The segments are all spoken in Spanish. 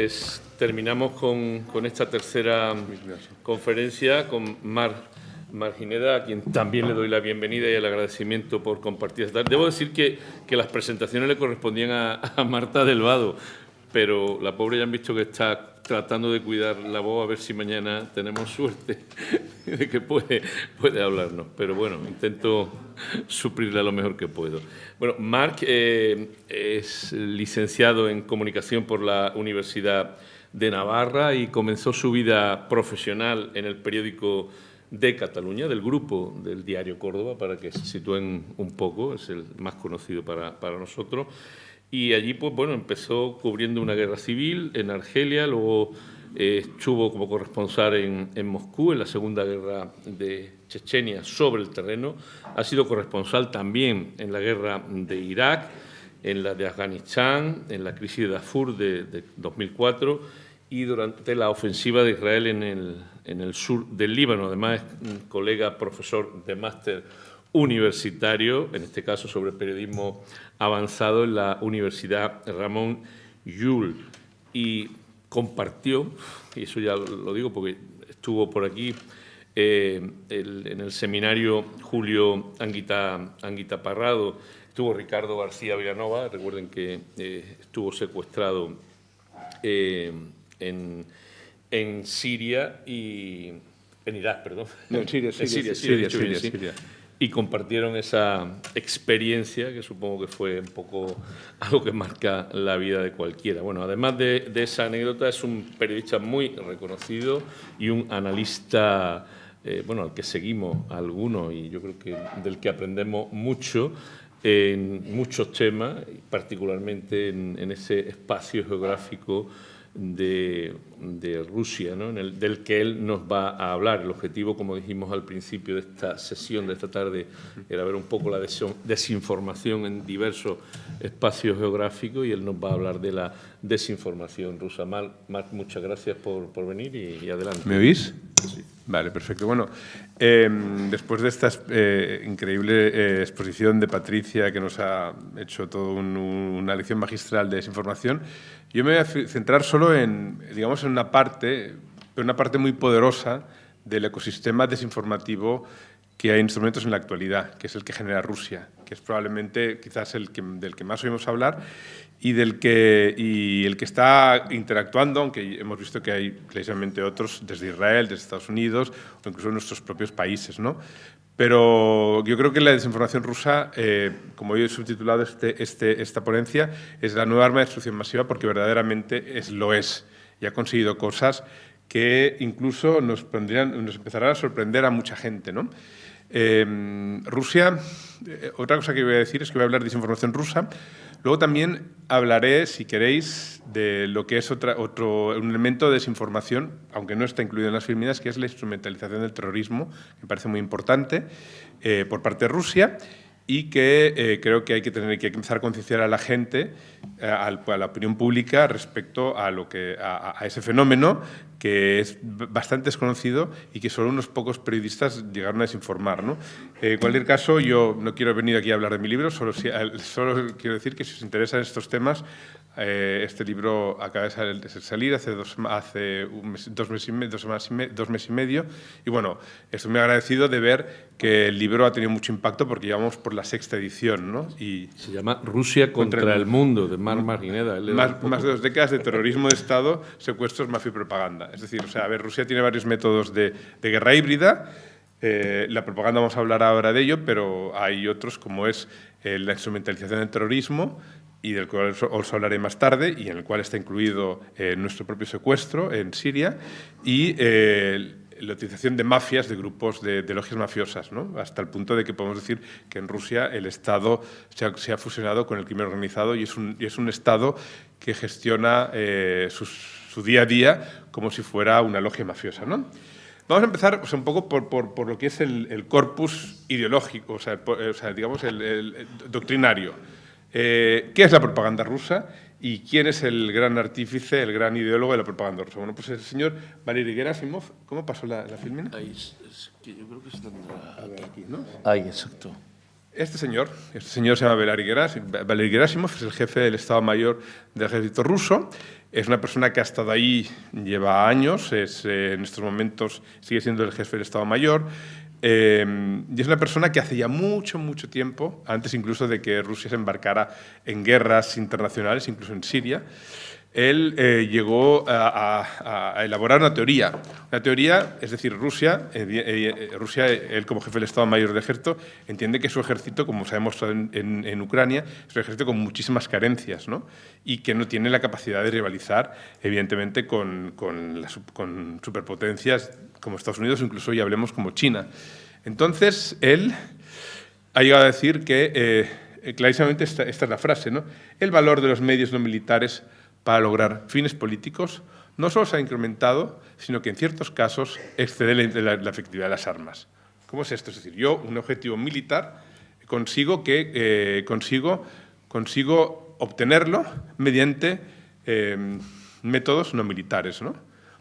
Pues terminamos con esta tercera conferencia con Marc Gineda, a quien también le doy la bienvenida y el agradecimiento por compartir esta tarde. Debo decir que las presentaciones le correspondían a Marta del Vado, pero la pobre ya han visto que está tratando de cuidar la voz, a ver si mañana tenemos suerte de que puede hablarnos. Pero bueno, intento suplirla lo mejor que puedo. Bueno, Marc es licenciado en Comunicación por la Universidad de Navarra y comenzó su vida profesional en el periódico de Cataluña, del grupo del Diario Córdoba, para que se sitúen un poco, es el más conocido para nosotros. Y allí, pues bueno, empezó cubriendo una guerra civil en Argelia, luego estuvo como corresponsal en Moscú, en la Segunda Guerra de Chechenia, sobre el terreno. Ha sido corresponsal también en la guerra de Irak, en la de Afganistán, en la crisis de Darfur de 2004 y durante la ofensiva de Israel en el sur del Líbano. Además, es un colega profesor de máster universitario, en este caso sobre periodismo avanzado en la Universidad Ramon Llull, y compartió, y eso ya lo digo porque estuvo por aquí, en el seminario Julio Anguita Parrado, estuvo Ricardo García Villanova, recuerden que estuvo secuestrado en Siria y en Irak, perdón. No, en Siria. Y compartieron esa experiencia, que supongo que fue un poco algo que marca la vida de cualquiera. Bueno, además de esa anécdota, es un periodista muy reconocido y un analista, bueno, al que seguimos algunos y yo creo que del que aprendemos mucho en muchos temas, particularmente en ese espacio geográfico de Rusia, ¿no? Del que él nos va a hablar. El objetivo, como dijimos al principio de esta sesión de esta tarde, era ver un poco la desinformación en diversos espacios geográficos y él nos va a hablar de la desinformación rusa. Marc, muchas gracias por venir y adelante. ¿Me oís? Sí. Vale, perfecto. Bueno, después de esta increíble exposición de Patricia, que nos ha hecho toda una lección magistral de desinformación, yo me voy a centrar solo en una parte muy poderosa del ecosistema desinformativo que hay instrumentos en la actualidad, que es el que genera Rusia, que es probablemente quizás del que más oímos hablar y el que está interactuando, aunque hemos visto que hay clarísimamente otros desde Israel, desde Estados Unidos o incluso en nuestros propios países, ¿no? Pero yo creo que la desinformación rusa, como yo he subtitulado esta ponencia, es la nueva arma de destrucción masiva porque verdaderamente lo es y ha conseguido cosas que incluso nos empezarán a sorprender a mucha gente, ¿no? Rusia, otra cosa que voy a decir es que voy a hablar de desinformación rusa. Luego también hablaré, si queréis, de lo que es un elemento de desinformación, aunque no está incluido en las Filminas, que es la instrumentalización del terrorismo, que me parece muy importante, por parte de Rusia, y que creo que hay que empezar a concienciar a la gente, a la opinión pública, respecto a ese fenómeno que es bastante desconocido y que solo unos pocos periodistas llegaron a desinformar, ¿no? En cualquier caso, yo no quiero venir aquí a hablar de mi libro, solo quiero decir que si os interesan estos temas, este libro acaba de salir hace dos meses y medio, y bueno, estoy muy agradecido de ver que el libro ha tenido mucho impacto porque llevamos por la 6ª edición, ¿no? Y se llama Rusia contra el mundo, de Marc Gineda. Más de 2 décadas de terrorismo de Estado, secuestros, mafia y propaganda. Es decir, Rusia tiene varios métodos de guerra híbrida. La propaganda, vamos a hablar ahora de ello, pero hay otros como es la instrumentalización del terrorismo, y del cual os hablaré más tarde, y en el cual está incluido nuestro propio secuestro en Siria, y la utilización de mafias, de grupos de logias mafiosas, ¿no? Hasta el punto de que podemos decir que en Rusia el Estado se ha fusionado con el crimen organizado y es un Estado que gestiona su día a día como si fuera una logia mafiosa, ¿no? Vamos a empezar un poco por lo que es el corpus ideológico, digamos el doctrinario. ¿Qué es la propaganda rusa y quién es el gran artífice, el gran ideólogo de la propaganda rusa? Bueno, pues el señor Valery Gerasimov. ¿Cómo pasó la filmina? Ahí es que yo creo que se tendrá aquí, ¿no? Ahí, exacto. Este señor se llama Valery Gerasimov, es el jefe del Estado Mayor del ejército ruso Es una persona que ha estado ahí, lleva años, en estos momentos sigue siendo el jefe del Estado Mayor, y es una persona que hace ya mucho tiempo, antes incluso de que Rusia se embarcara en guerras internacionales, incluso en Siria, él llegó a elaborar una teoría. Una teoría, es decir, Rusia, él como jefe del Estado Mayor del Ejército, entiende que su ejército, como se ha demostrado en Ucrania, es un ejército con muchísimas carencias, ¿no? Y que no tiene la capacidad de rivalizar, evidentemente, con superpotencias como Estados Unidos, incluso ya hablemos como China. Entonces, él ha llegado a decir que, clarísimamente, esta es la frase, ¿no? El valor de los medios no militares para lograr fines políticos no solo se ha incrementado, sino que en ciertos casos excede la efectividad de las armas. ¿Cómo es esto? Es decir, yo, un objetivo militar, consigo obtenerlo mediante métodos no militares, ¿no?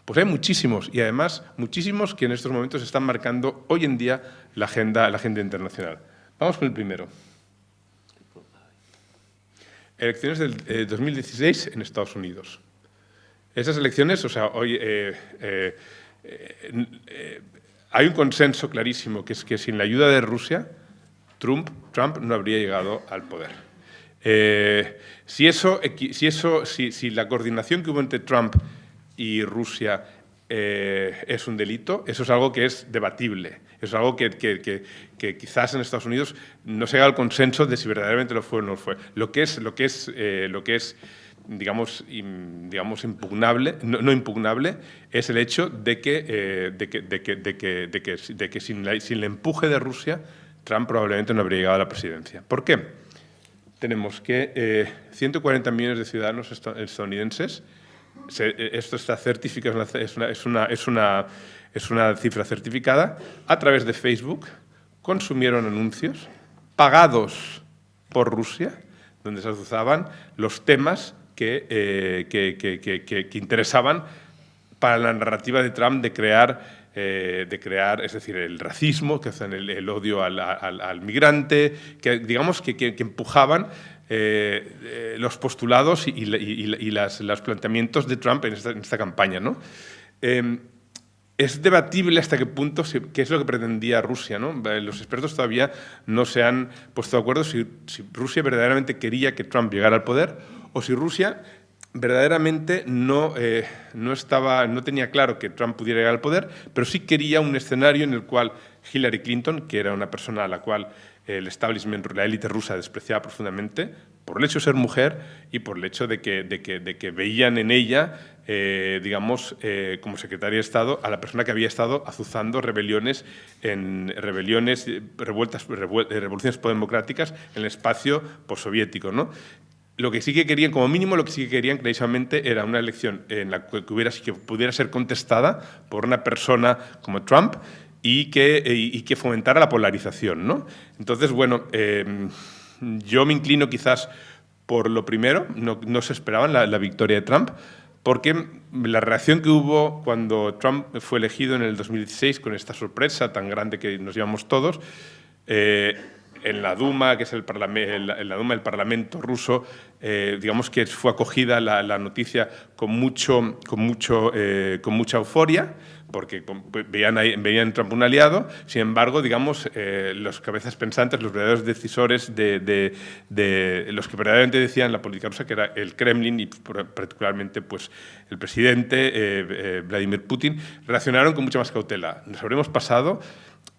Pues hay muchísimos, y además muchísimos que en estos momentos están marcando hoy en día la agenda internacional. Vamos con el primero. Elecciones del 2016 en Estados Unidos. Esas elecciones, o sea, hoy hay un consenso clarísimo, que es que sin la ayuda de Rusia, Trump no habría llegado al poder. Si la coordinación que hubo entre Trump y Rusia es un delito, eso es algo que es debatible. Es algo que quizás en Estados Unidos no se llega al consenso de si verdaderamente lo fue o no lo fue. Lo que es digamos impugnable, no impugnable, es el hecho de que sin el empuje de Rusia, Trump probablemente no habría llegado a la presidencia. ¿Por qué? Tenemos que 140 millones de ciudadanos estadounidenses, esto está certificado, es una cifra certificada, a través de Facebook consumieron anuncios pagados por Rusia, donde se azuzaban los temas que interesaban para la narrativa de Trump de crear, es decir, el racismo, que hacen el odio al migrante, que digamos que empujaban los postulados y los planteamientos de Trump en esta campaña, ¿no? Es debatible hasta qué punto, qué es lo que pretendía Rusia, ¿no? Los expertos todavía no se han puesto de acuerdo si Rusia verdaderamente quería que Trump llegara al poder o si Rusia verdaderamente no tenía claro que Trump pudiera llegar al poder, pero sí quería un escenario en el cual Hillary Clinton, que era una persona a la cual el establishment, la élite rusa, despreciaba profundamente por el hecho de ser mujer y por el hecho de que veían en ella, como secretaria de Estado, a la persona que había estado azuzando revoluciones democráticas en el espacio postsoviético, ¿no? Lo que sí que querían, como mínimo, clarísimamente era una elección en la que pudiera ser contestada por una persona como Trump y que fomentara la polarización, ¿no? Entonces, bueno, yo me inclino quizás por lo primero, no se esperaban la victoria de Trump, porque la reacción que hubo cuando Trump fue elegido en el 2016, con esta sorpresa tan grande que nos llevamos todos, en la Duma, que es la Duma del Parlamento ruso, digamos que fue acogida la noticia con mucha euforia, porque veían en Trump un aliado. Sin embargo, digamos, los cabezas pensantes, los verdaderos decisores de los que verdaderamente decían la política rusa, que era el Kremlin y particularmente pues, el presidente Vladimir Putin, reaccionaron con mucha más cautela. Nos habremos pasado.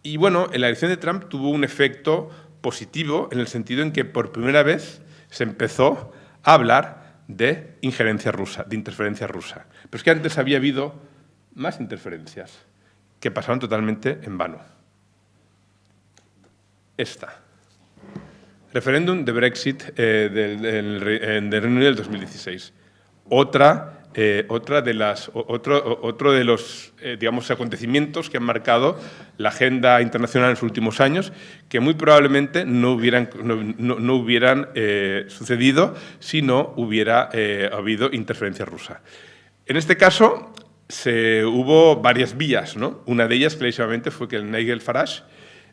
Y bueno, la elección de Trump tuvo un efecto positivo en el sentido en que por primera vez se empezó a hablar de injerencia rusa, de interferencia rusa. Pero es que antes había habido más interferencias que pasaron totalmente en vano. Esta. Referéndum de Brexit del Reino Unido del 2016. Otro de los digamos, acontecimientos que han marcado la agenda internacional en los últimos años, que muy probablemente no hubieran sucedido si no hubiera habido interferencia rusa. En este caso hubo varias vías, ¿no? Una de ellas, clarísimamente, fue que el Nigel Farage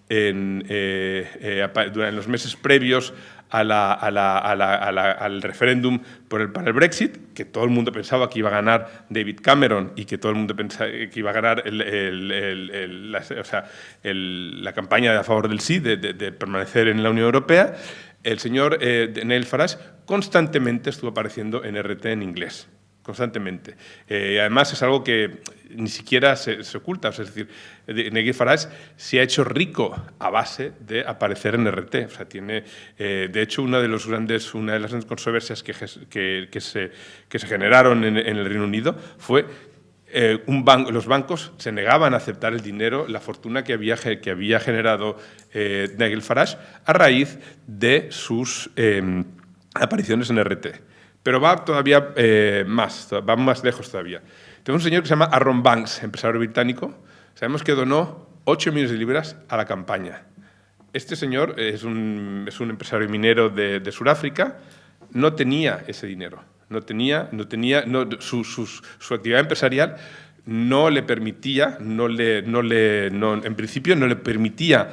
durante los meses previos al referéndum para el Brexit, que todo el mundo pensaba que iba a ganar David Cameron y que todo el mundo pensaba que iba a ganar la campaña a favor del sí, de permanecer en la Unión Europea. El señor Nigel Farage constantemente estuvo apareciendo en RT en inglés. Constantemente. Además, es algo que ni siquiera se oculta. Es decir, Nigel Farage se ha hecho rico a base de aparecer en RT. O sea, tiene, de hecho, una de las grandes controversias que se generaron en el Reino Unido fue los bancos se negaban a aceptar el dinero, la fortuna que había generado Nigel Farage a raíz de sus apariciones en RT. Pero va todavía va más lejos todavía. Tenemos un señor que se llama Aaron Banks, empresario británico. Sabemos que donó 8 millones de libras a la campaña. Este señor es un empresario minero de Sudáfrica. No tenía ese dinero. Su actividad empresarial no le permitía, en principio no le permitía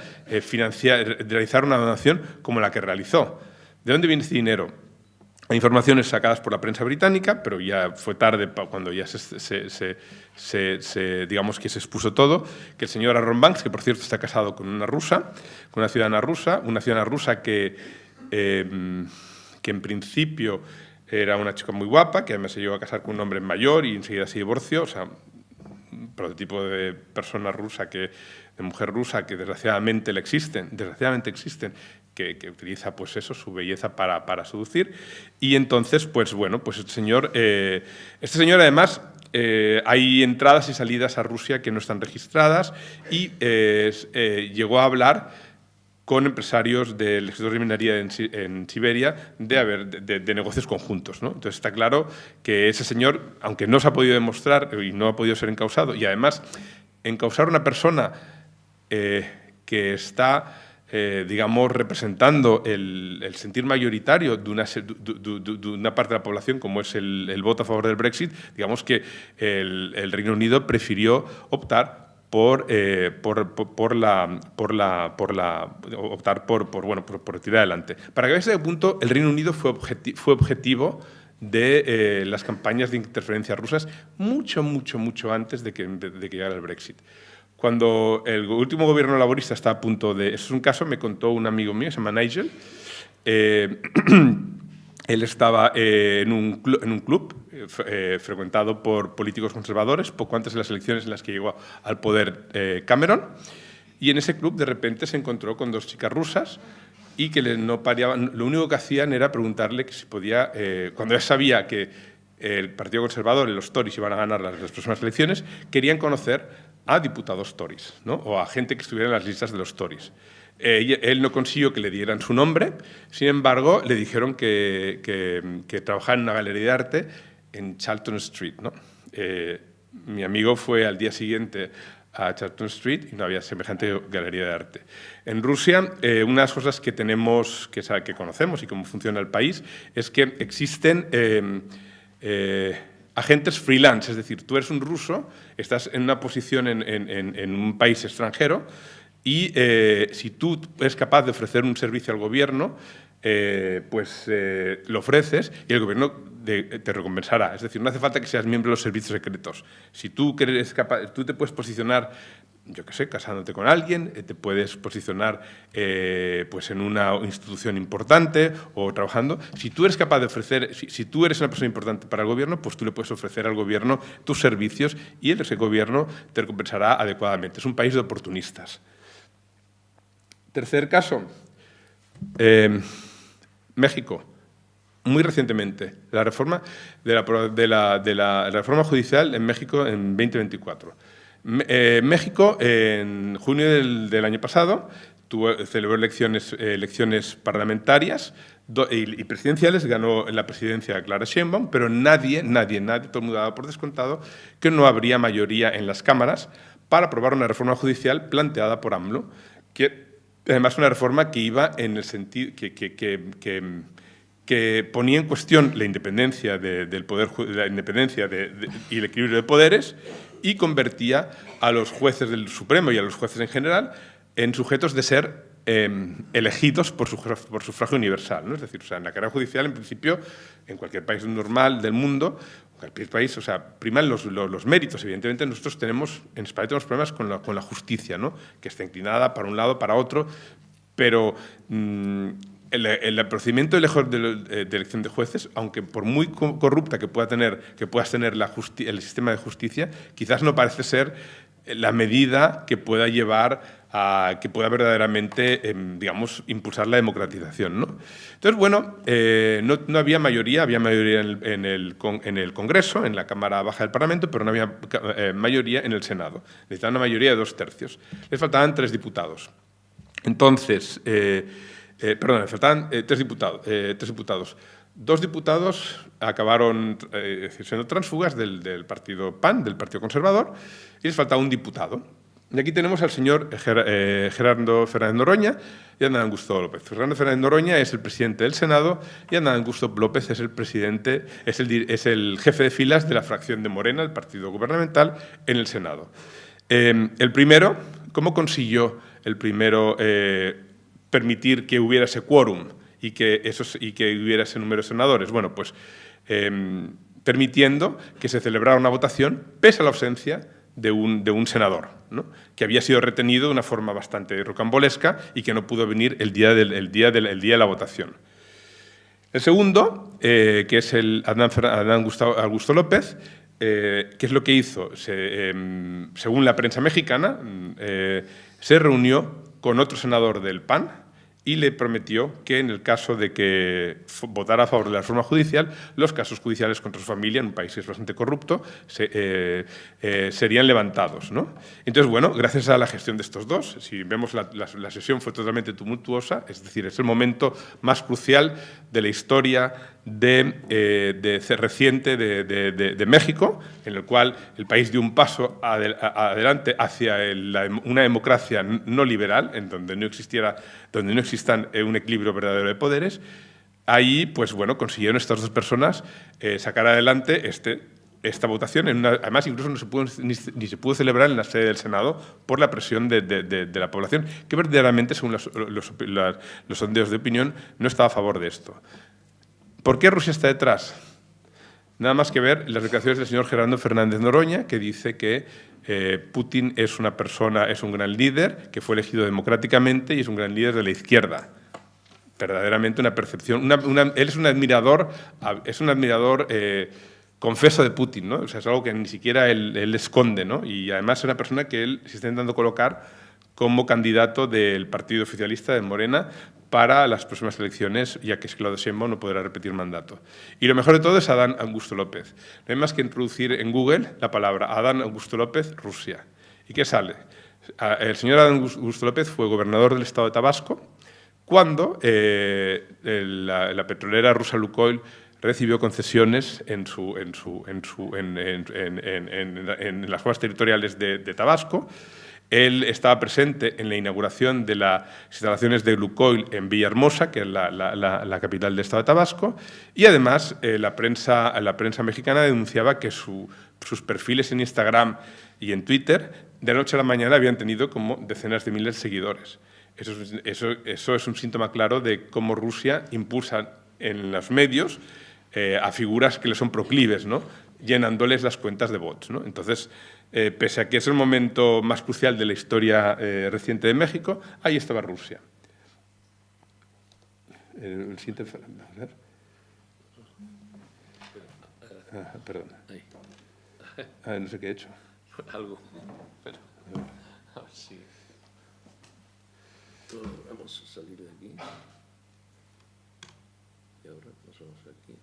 realizar una donación como la que realizó. ¿De dónde viene este dinero? Hay informaciones sacadas por la prensa británica, pero ya fue tarde cuando ya digamos que se expuso todo, que el señor Aaron Banks, que por cierto está casado con una ciudadana rusa que en principio era una chica muy guapa, que además se llegó a casar con un hombre mayor y enseguida se divorció, o sea, un prototipo de persona rusa, de mujer rusa que desgraciadamente existen, que utiliza pues eso, su belleza para seducir. Y entonces, pues bueno, pues este señor además, hay entradas y salidas a Rusia que no están registradas y llegó a hablar con empresarios del sector de minería en Siberia de negocios conjuntos, ¿no? Entonces está claro que ese señor, aunque no se ha podido demostrar y no ha podido ser encausado, y además encausar a una persona que está digamos, representando el sentir mayoritario de una parte de la población, como es el voto a favor del Brexit, digamos que el Reino Unido prefirió optar por tirar adelante. Para que veáis ese punto, el Reino Unido fue objetivo de las campañas de interferencia rusas mucho antes de que llegara el Brexit. Cuando el último gobierno laborista está a punto de... Eso es un caso, me contó un amigo mío, se llama Nigel. Él estaba en un club frecuentado por políticos conservadores, poco antes de las elecciones en las que llegó al poder Cameron, y en ese club de repente se encontró con 2 chicas rusas y que no paraban, lo único que hacían era preguntarle que si podía, cuando ya sabía que el Partido Conservador y los Tories iban a ganar las próximas elecciones, querían conocer a diputados Tories, ¿no? O a gente que estuviera en las listas de los Tories. Él no consiguió que le dieran su nombre, sin embargo, le dijeron que trabajaba en una galería de arte en Charlton Street, ¿no? Mi amigo fue al día siguiente a Charlton Street y no había semejante galería de arte. En Rusia, una de las cosas que tenemos, que conocemos y cómo funciona el país, es que existen agentes freelance, es decir, tú eres un ruso, estás en una posición en un país extranjero y si tú eres capaz de ofrecer un servicio al gobierno, lo ofreces y el gobierno te recompensará. Es decir, no hace falta que seas miembro de los servicios secretos. Si tú eres capaz, tú te puedes posicionar, yo qué sé, casándote con alguien, te puedes posicionar pues en una institución importante o trabajando. Si tú eres capaz de ofrecer, si tú eres una persona importante para el gobierno, pues tú le puedes ofrecer al gobierno tus servicios y ese gobierno te recompensará adecuadamente. Es un país de oportunistas. Tercer caso, México. Muy recientemente, la reforma la reforma judicial en México en 2024. México, en junio del año pasado, celebró elecciones parlamentarias y presidenciales, ganó la presidencia Clara Sheinbaum, pero nadie, todo el mundo daba por descontado que no habría mayoría en las cámaras para aprobar una reforma judicial planteada por AMLO, que además una reforma que iba en el sentido que ponía en cuestión la independencia del poder, y el equilibrio de poderes, y convertía a los jueces del Supremo y a los jueces en general en sujetos de ser elegidos por sufragio universal, ¿no? Es decir, o sea, en la carrera judicial, en principio, en cualquier país normal del mundo, cualquier país, o sea, priman los méritos. Evidentemente, nosotros tenemos, en España tenemos problemas con la justicia, ¿no? Que está inclinada para un lado, para otro, pero el procedimiento de elección de jueces, aunque por muy corrupta que puedas tener el sistema de justicia, quizás no parece ser la medida que pueda llevar a que pueda verdaderamente, digamos, impulsar la democratización, ¿no? Entonces, bueno, no había mayoría, había mayoría en el Congreso, en la Cámara Baja del Parlamento, pero no había mayoría en el Senado. Necesitaban una mayoría de 2/3. Les faltaban 3 diputados. Entonces, perdón, les faltaban 3 diputados. 2 diputados acabaron siendo tránsfugas del partido PAN, del Partido Conservador, y les faltaba un diputado. Y aquí tenemos al señor Gerardo Fernández Noroña y a Adán Augusto López. Gerardo Fernández Noroña es el presidente del Senado y Adán Augusto López es el jefe de filas de la fracción de Morena, el partido gubernamental, en el Senado. El primero, ¿cómo consiguió el primero permitir que hubiera ese quórum y que hubiera ese número de senadores? Bueno, pues permitiendo que se celebrara una votación pese a la ausencia de un senador, ¿no? Que había sido retenido de una forma bastante rocambolesca y que no pudo venir el día de la votación. El segundo, que es el Adán Augusto López, ¿qué es lo que hizo? Según la prensa mexicana, se reunió con otro senador del PAN y le prometió que en el caso de que votara a favor de la reforma judicial, los casos judiciales contra su familia, en un país que es bastante corrupto, serían levantados, ¿no? Entonces, bueno, gracias a la gestión de estos dos, si vemos la sesión fue totalmente tumultuosa, es decir, es el momento más crucial de la historia reciente de México, en el cual el país dio un paso adelante hacia una democracia no liberal, en donde no existan un equilibrio verdadero de poderes. Ahí, pues bueno, consiguieron estas 2 personas sacar adelante esta votación. Además, incluso ni se pudo celebrar en la sede del Senado por la presión de la población, que verdaderamente, según los sondeos de opinión, no estaba a favor de esto. ¿Por qué Rusia está detrás? Nada más que ver las declaraciones del señor Gerardo Fernández Noroña, que dice que Putin es un gran líder, que fue elegido democráticamente y es un gran líder de la izquierda. Verdaderamente una percepción. Él es un admirador confeso de Putin, ¿no? O sea, es algo que ni siquiera él esconde, ¿no? Y además es una persona que él se está intentando colocar como candidato del partido oficialista de Morena para las próximas elecciones, ya que Claudia Sheinbaum no podrá repetir mandato. Y lo mejor de todo es Adán Augusto López. No hay más que introducir en Google la palabra Adán Augusto López, Rusia. ¿Y qué sale? El señor Adán Augusto López fue gobernador del estado de Tabasco cuando la petrolera rusa Lukoil recibió concesiones en las aguas territoriales de Tabasco. Él estaba presente en la inauguración de las instalaciones de Lukoil en Villahermosa, que es la capital del estado de Tabasco, y además la prensa mexicana denunciaba que sus perfiles en Instagram y en Twitter de la noche a la mañana habían tenido como decenas de miles de seguidores. Eso es un síntoma claro de cómo Rusia impulsa en los medios a figuras que le son proclives, ¿no? Llenándoles las cuentas de bots, ¿no? Entonces, pese a que es el momento más crucial de la historia reciente de México, ahí estaba Rusia. El siguiente... perdón. No sé qué he hecho. Algo. Espera. A ver si... Vamos a salir de aquí. Y ahora nos vamos aquí.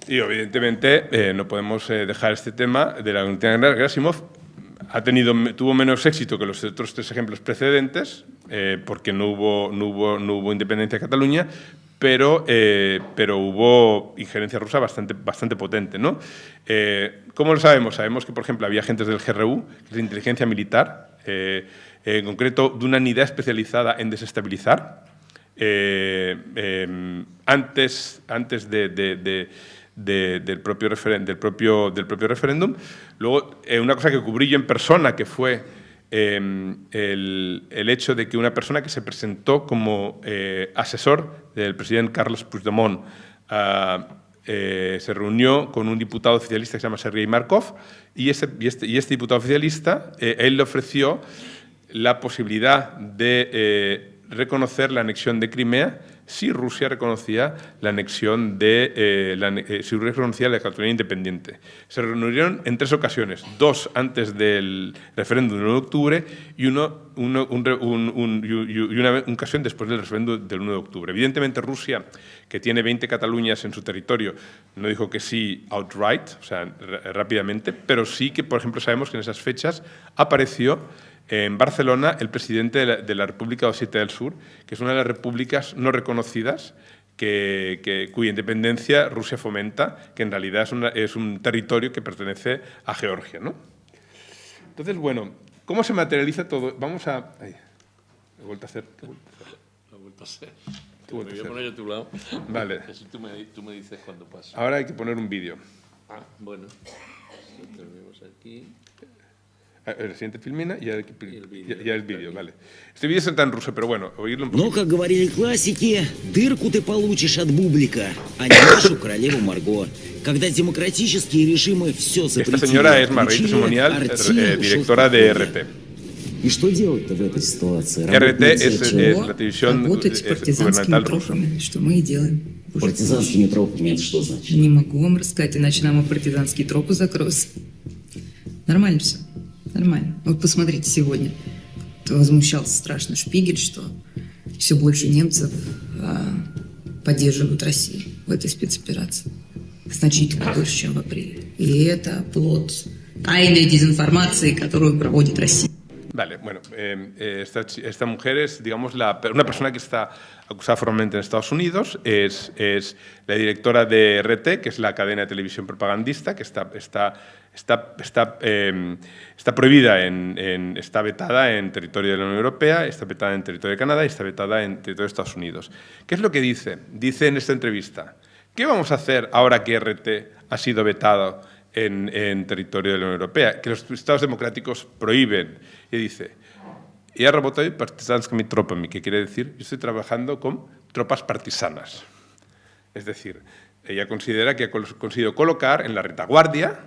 Y evidentemente no podemos dejar este tema de la unidad de Gerasimov. Tuvo menos éxito que los otros 3 ejemplos precedentes, porque no hubo independencia de Cataluña, pero hubo injerencia rusa bastante potente, ¿no? ¿Cómo lo sabemos? Sabemos que, por ejemplo, había agentes del GRU, que es de inteligencia militar, en concreto de una unidad especializada en desestabilizar. Antes del propio referéndum. Luego, una cosa que cubrí yo en persona, que fue el hecho de que una persona que se presentó como asesor del presidente Carles Puigdemont se reunió con un diputado oficialista que se llama Sergei Markov, y este diputado oficialista, él le ofreció la posibilidad de reconocer la anexión de Crimea si Rusia reconocía la anexión si Rusia reconocía la Cataluña independiente. Se reunieron en 3 ocasiones, 2 antes del referéndum del 1 de octubre y una ocasión después del referéndum del 1 de octubre. Evidentemente, Rusia, que tiene 20 Cataluñas en su territorio, no dijo que sí outright, o sea, rápidamente, pero sí que, por ejemplo, sabemos que en esas fechas apareció en Barcelona el presidente de la República de Osetia del Sur, que es una de las repúblicas no reconocidas cuya independencia Rusia fomenta, que en realidad es un territorio que pertenece a Georgia, ¿no? Entonces, bueno, ¿cómo se materializa todo? Vamos a... Ahí. He vuelto a hacer. Lo he vuelto a hacer. Me voy a poner yo a tu lado. Vale. Así tú me dices cuando pasa. Ahora hay que poner un vídeo. Bueno. Tenemos aquí. El siguiente filmina y ya el vídeo, vale. Este vídeo está en ruso, pero bueno, oírlo un poco. Но, как говорили классики, дырку ты получишь от бублика, а не нашу королеву Марго. Когда демократические режимы все запретили, Esta señora es Margarita Simonial, directora de RT. И что делать-то в этой ситуации? RT es la televisión Работать партизанскими gubernamental rusa. тропами, что мы и делаем. Партизанскими тропами это что значит? Не могу вам рассказать, иначе нам и партизанские тропы закроются. Нормально все. Нормально. Вот посмотрите сегодня. Возмущался страшно Шпигель, что все больше немцев поддерживают Россию в этой спецоперации. Значительно больше, чем в апреле. И это плод тайной дезинформации, которую проводит Россия. Vale, bueno, esta mujer es, digamos, una persona que está acusada formalmente en Estados Unidos, es la directora de RT, que es la cadena de televisión propagandista, que está prohibida, está vetada en territorio de la Unión Europea, está vetada en territorio de Canadá y está vetada en territorio de Estados Unidos. ¿Qué es lo que dice? Dice en esta entrevista, ¿qué vamos a hacer ahora que RT ha sido vetado en territorio de la Unión Europea? Que los Estados democráticos prohíben. Y dice, я работаю партизанскими тропами, que quiere decir, yo estoy trabajando con tropas partisanas. Es decir, ella considera que ha conseguido colocar en la retaguardia,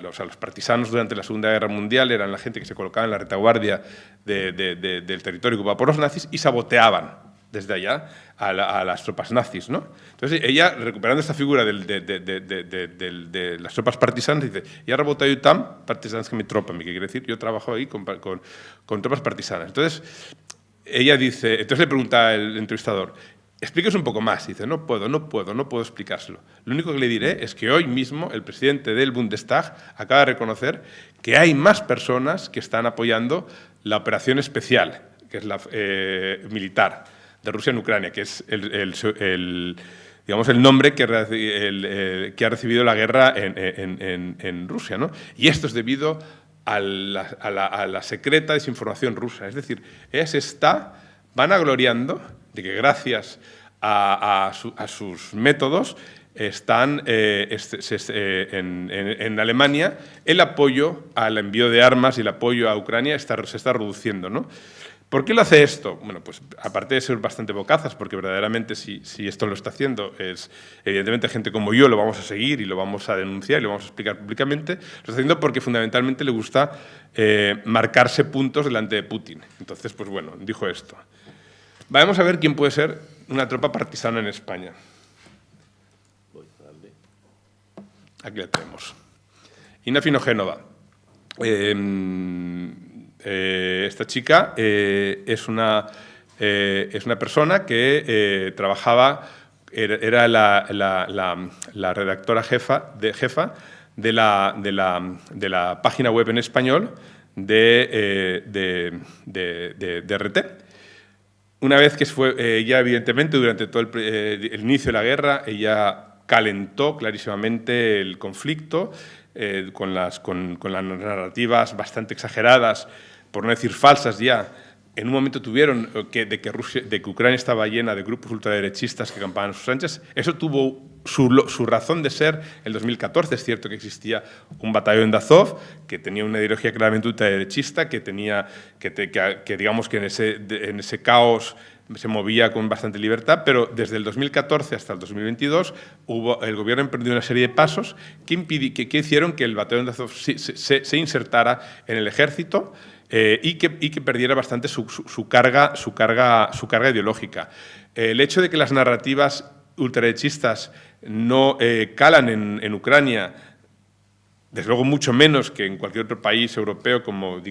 los partisanos durante la Segunda Guerra Mundial eran la gente que se colocaba en la retaguardia del territorio ocupado por los nazis y saboteaban desde allá a las tropas nazis, ¿no? Entonces, ella, recuperando esta figura de las tropas partisanas, dice, «Я работаю там партизанскими тропами», que quiere decir, yo trabajo ahí con tropas partisanas. Entonces, ella dice, entonces le pregunta el entrevistador, explíquese un poco más. Dice, no puedo explicárselo. Lo único que le diré es que hoy mismo el presidente del Bundestag acaba de reconocer que hay más personas que están apoyando la operación especial, que es la militar de Rusia en Ucrania, que es digamos, el nombre que ha recibido la guerra en Rusia, ¿no? Y esto es debido a la secreta desinformación rusa. Es decir, ella se está vanagloriando de que gracias a sus métodos están en Alemania el apoyo al envío de armas y el apoyo a Ucrania se está reduciendo, ¿no? ¿Por qué lo hace esto? Bueno, pues aparte de ser bastante bocazas, porque verdaderamente si esto lo está haciendo, evidentemente gente como yo lo vamos a seguir y lo vamos a denunciar y lo vamos a explicar públicamente, lo está haciendo porque fundamentalmente le gusta marcarse puntos delante de Putin. Entonces, pues bueno, dijo esto. Vamos a ver quién puede ser una tropa partisana en España. Aquí la tenemos. Ina Finogénova. Esta chica es una persona que trabajaba, era la redactora jefa de la página web en español de RT. Una vez que ella, evidentemente, durante todo el inicio de la guerra, ella calentó clarísimamente el conflicto con las narrativas bastante exageradas, por no decir falsas ya. En un momento tuvieron de que Ucrania estaba llena de grupos ultraderechistas que acampaban a sus anchas. Eso tuvo su razón de ser en 2014. Es cierto que existía un batallón de Azov que tenía una ideología claramente ultraderechista, que digamos que en ese caos se movía con bastante libertad, pero desde el 2014 hasta el 2022 el gobierno emprendió una serie de pasos que hicieron que el batallón de Azov se insertara en el ejército y que perdiera bastante su carga ideológica. El hecho de que las narrativas ultraderechistas no calan en Ucrania, desde luego mucho menos que en cualquier otro país europeo como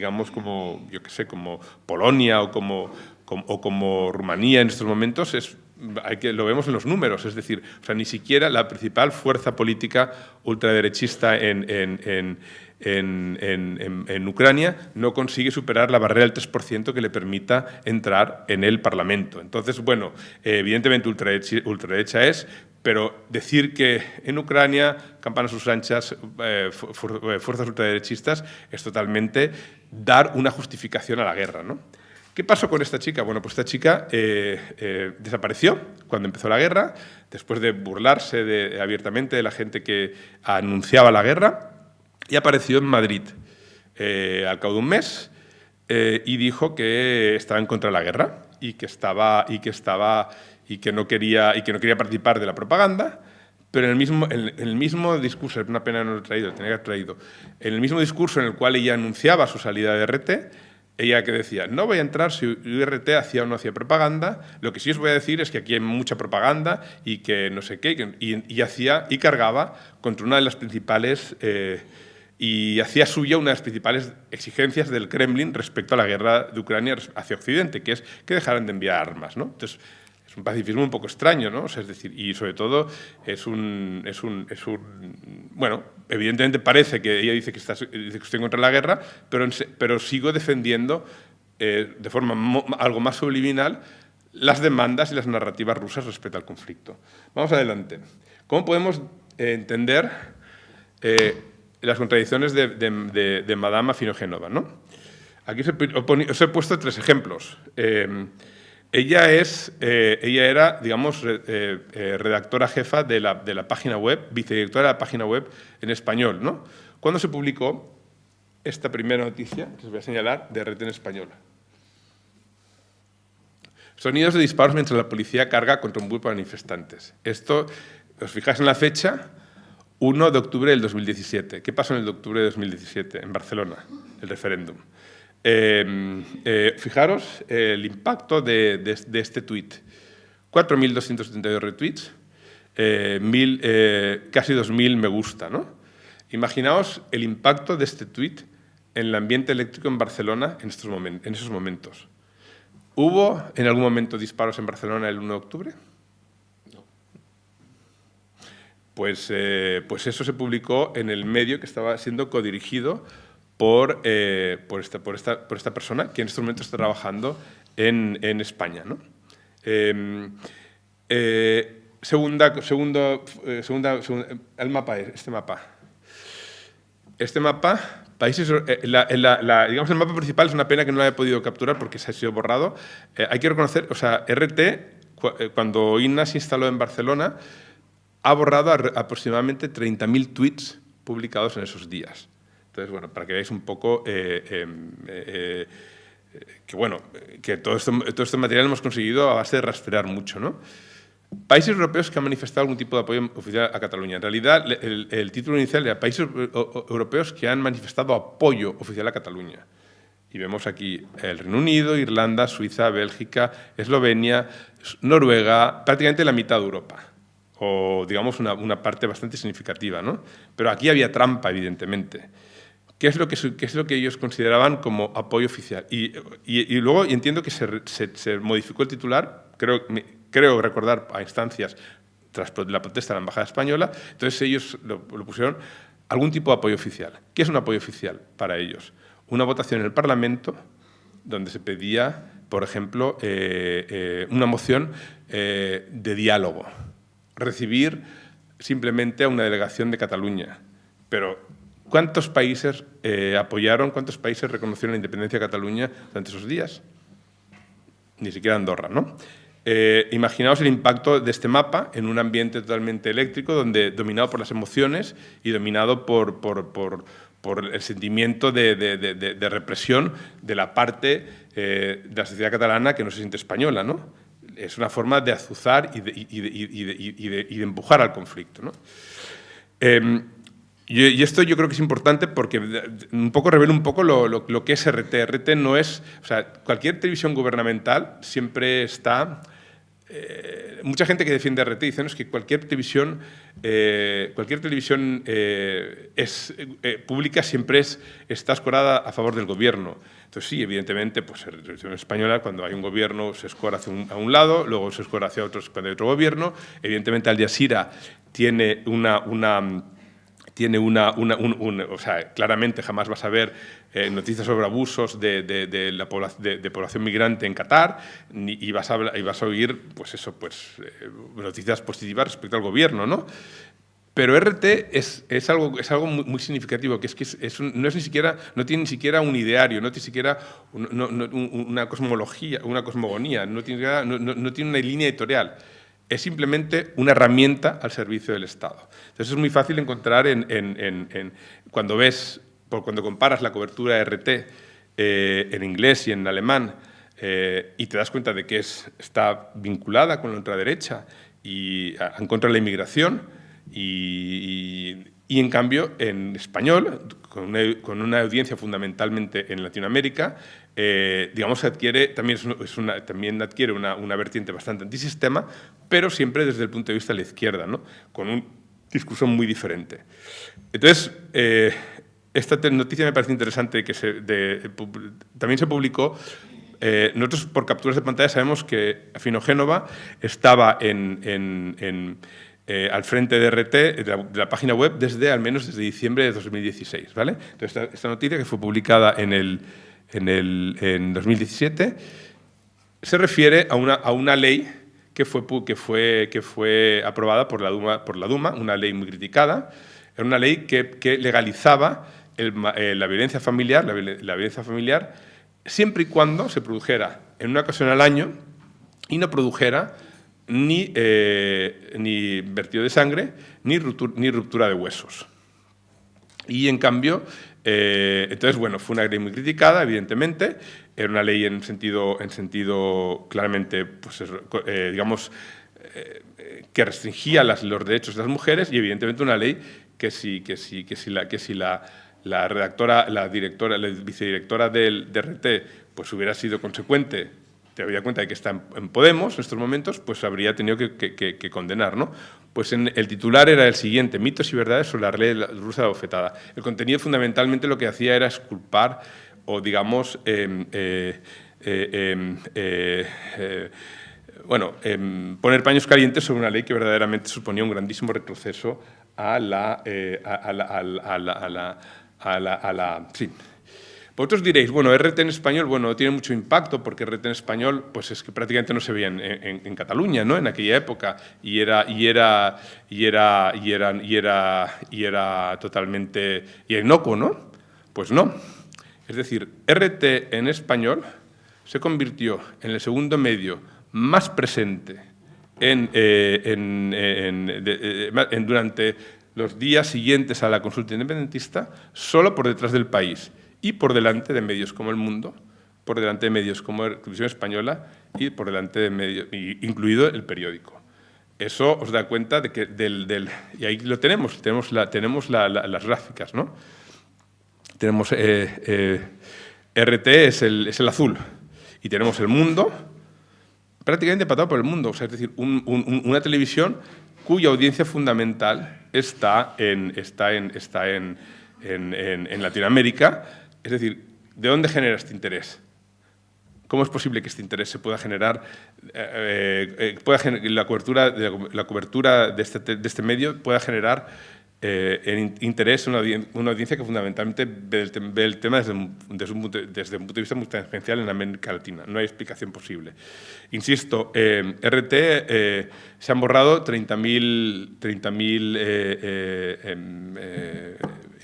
Polonia o como Rumanía en estos momentos, lo vemos en los números. Es decir, ni siquiera la principal fuerza política ultraderechista en Ucrania no consigue superar la barrera del 3% que le permita entrar en el Parlamento. Entonces, bueno, evidentemente ultraderecha es, pero decir que en Ucrania, campanas a sus anchas, fuerzas ultraderechistas, es totalmente dar una justificación a la guerra, ¿no? ¿Qué pasó con esta chica? Bueno, pues esta chica desapareció cuando empezó la guerra, después de burlarse abiertamente de la gente que anunciaba la guerra, y apareció en Madrid al cabo de un mes y dijo que estaba en contra de la guerra y que no quería participar de la propaganda. Pero en el mismo discurso, es una pena no lo he traído, tenía que haber traído, en el mismo discurso en el cual ella anunciaba su salida de RT, ella que decía, no voy a entrar si URT hacía o no hacía propaganda, lo que sí os voy a decir es que aquí hay mucha propaganda y que no sé qué, y cargaba contra una de las principales, y hacía suya una de las principales exigencias del Kremlin respecto a la guerra de Ucrania hacia Occidente, que es que dejaran de enviar armas, ¿no? Entonces, es un pacifismo un poco extraño, ¿no? O sea, es decir, y sobre todo bueno, evidentemente parece que ella dice que estoy contra la guerra, pero sigo defendiendo de forma algo más subliminal las demandas y las narrativas rusas respecto al conflicto. Vamos adelante. ¿Cómo podemos entender las contradicciones de Madame Afinogenova, ¿no? Aquí os he puesto 3 ejemplos. Ella era, digamos, redactora jefa de la página web, vicedirectora de la página web en español, ¿no? ¿Cuándo se publicó esta primera noticia, que os voy a señalar, de RT en español? Sonidos de disparos mientras la policía carga contra un grupo de manifestantes. Esto, os fijáis en la fecha, 1 de octubre del 2017. ¿Qué pasó en el de octubre de 2017 en Barcelona? El referéndum. Fijaros el impacto de este tuit. 4.272 retweets, casi 2.000 me gusta, ¿no? Imaginaos el impacto de este tuit en el ambiente eléctrico en Barcelona en esos momentos. ¿Hubo en algún momento disparos en Barcelona el 1 de octubre? No. Pues eso se publicó en el medio que estaba siendo codirigido por esta persona que en este momento está trabajando en España, ¿no? El mapa es este mapa. Países, digamos, el mapa principal es una pena que no lo haya podido capturar porque se ha sido borrado. Hay que reconocer, o sea, RT, cuando INA se instaló en Barcelona, ha borrado aproximadamente 30.000 tweets publicados en esos días. Entonces, bueno, para que veáis un poco que todo este material hemos conseguido a base de rastrear mucho, ¿no? Países europeos que han manifestado algún tipo de apoyo oficial a Cataluña. En realidad, el título inicial era países europeos que han manifestado apoyo oficial a Cataluña. Y vemos aquí el Reino Unido, Irlanda, Suiza, Bélgica, Eslovenia, Noruega, prácticamente la mitad de Europa. O, digamos, una parte bastante significativa, ¿no? Pero aquí había trampa, evidentemente. ¿Qué es lo que ellos consideraban como apoyo oficial? Y luego entiendo que se modificó el titular, creo recordar a instancias tras la protesta de la Embajada Española, entonces ellos lo pusieron algún tipo de apoyo oficial. ¿Qué es un apoyo oficial para ellos? Una votación en el Parlamento donde se pedía, por ejemplo, una moción de diálogo, recibir simplemente a una delegación de Cataluña. Pero ¿cuántos países apoyaron, cuántos países reconocieron la independencia de Cataluña durante esos días? Ni siquiera Andorra, ¿no? Imaginaos el impacto de este mapa en un ambiente totalmente eléctrico, dominado por las emociones y dominado por el sentimiento de represión de la parte de la sociedad catalana que no se siente española, ¿no? Es una forma de azuzar y de empujar al conflicto, ¿no? Y esto yo creo que es importante porque un poco revela un poco lo que es RT. RT no es... O sea, cualquier televisión gubernamental siempre está... mucha gente que defiende RT dice, no, es que cualquier televisión pública siempre está escorada a favor del gobierno. Entonces sí, evidentemente, pues en la televisión española, cuando hay un gobierno, se escora a un lado, luego se escora hacia otros cuando hay otro gobierno. Evidentemente, Al Jazeera tiene o sea, claramente jamás vas a ver noticias sobre abusos de población migrante en Qatar y vas a oír pues eso, noticias positivas respecto al gobierno, ¿no? Pero RT es algo muy significativo, que no tiene ni siquiera un ideario, no tiene ni siquiera una cosmogonía, no tiene una línea editorial. Es simplemente una herramienta al servicio del Estado. Entonces es muy fácil encontrar cuando comparas la cobertura de RT en inglés y en alemán y te das cuenta de que está vinculada con la ultraderecha y en contra de la inmigración y en cambio en español, con una audiencia fundamentalmente en Latinoamérica, digamos, también adquiere una vertiente bastante antisistema, pero siempre desde el punto de vista de la izquierda, ¿no? Con un discurso muy diferente. Entonces, esta noticia me parece interesante, también se publicó. Nosotros, por capturas de pantalla, sabemos que Finogénova estaba al frente de RT, de la página web, al menos desde diciembre de 2016, ¿vale? Entonces, esta noticia, que fue publicada en 2017, se refiere a una ley que fue aprobada por la Duma, una ley muy criticada. Era una ley que legalizaba la violencia familiar, siempre y cuando se produjera en una ocasión al año y no produjera ni vertido de sangre ni ruptura de huesos. Y en cambio, entonces, bueno, fue una ley muy criticada, evidentemente. Era una ley en sentido claramente, pues, digamos, que restringía los derechos de las mujeres, y evidentemente una ley que si la vicedirectora de RT pues hubiera sido consecuente, te habría cuenta de que está en Podemos en estos momentos, pues habría tenido que condenar, ¿no? Pues el titular era el siguiente: mitos y verdades sobre la ley rusa de la bofetada. El contenido fundamentalmente lo que hacía era exculpar o, digamos, poner paños calientes sobre una ley que verdaderamente suponía un grandísimo retroceso sí. Vosotros diréis, bueno, RT en español, bueno, no tiene mucho impacto porque RT en español, pues es que prácticamente no se veía en Cataluña, ¿no? En aquella época, y era totalmente inocuo, ¿no? Pues no. Es decir, RT en español se convirtió en el segundo medio más presente durante los días siguientes a la consulta independentista, solo por detrás del País y por delante de medios como El Mundo, por delante de medios como Televisión Española y por delante de medios, incluido El Periódico. Eso os da cuenta de que y ahí lo tenemos las gráficas, ¿no? Tenemos RT es el azul y tenemos El Mundo prácticamente empatado por El Mundo, o sea, es decir, una televisión cuya audiencia fundamental está en Latinoamérica. Es decir, ¿de dónde genera este interés? ¿Cómo es posible que este interés se pueda generar, la cobertura de este medio pueda generar interés en una audiencia que fundamentalmente ve el tema desde un punto de vista muy tangencial en América Latina? No hay explicación posible. Insisto, RT se han borrado 30.000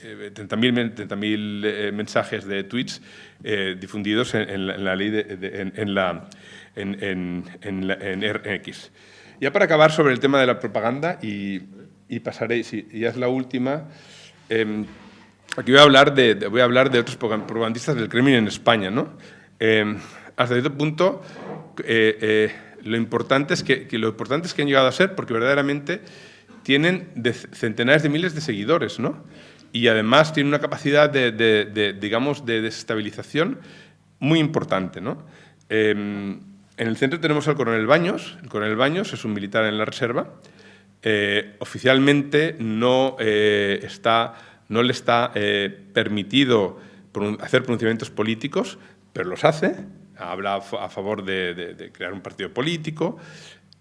30.000 mensajes de tweets difundidos en la ley en X. Ya para acabar sobre el tema de la propaganda y pasaré, si ya es la última, aquí voy a hablar de otros propagandistas del Kremlin en España, ¿no? Hasta cierto punto, lo importante es que han llegado a ser, porque verdaderamente tienen centenares de miles de seguidores, ¿no? Y además tienen una capacidad digamos, de desestabilización muy importante, ¿no? En el centro tenemos al coronel Baños. El coronel Baños es un militar en la reserva. Oficialmente no le está permitido hacer pronunciamientos políticos, pero los hace. Habla a favor de crear un partido político.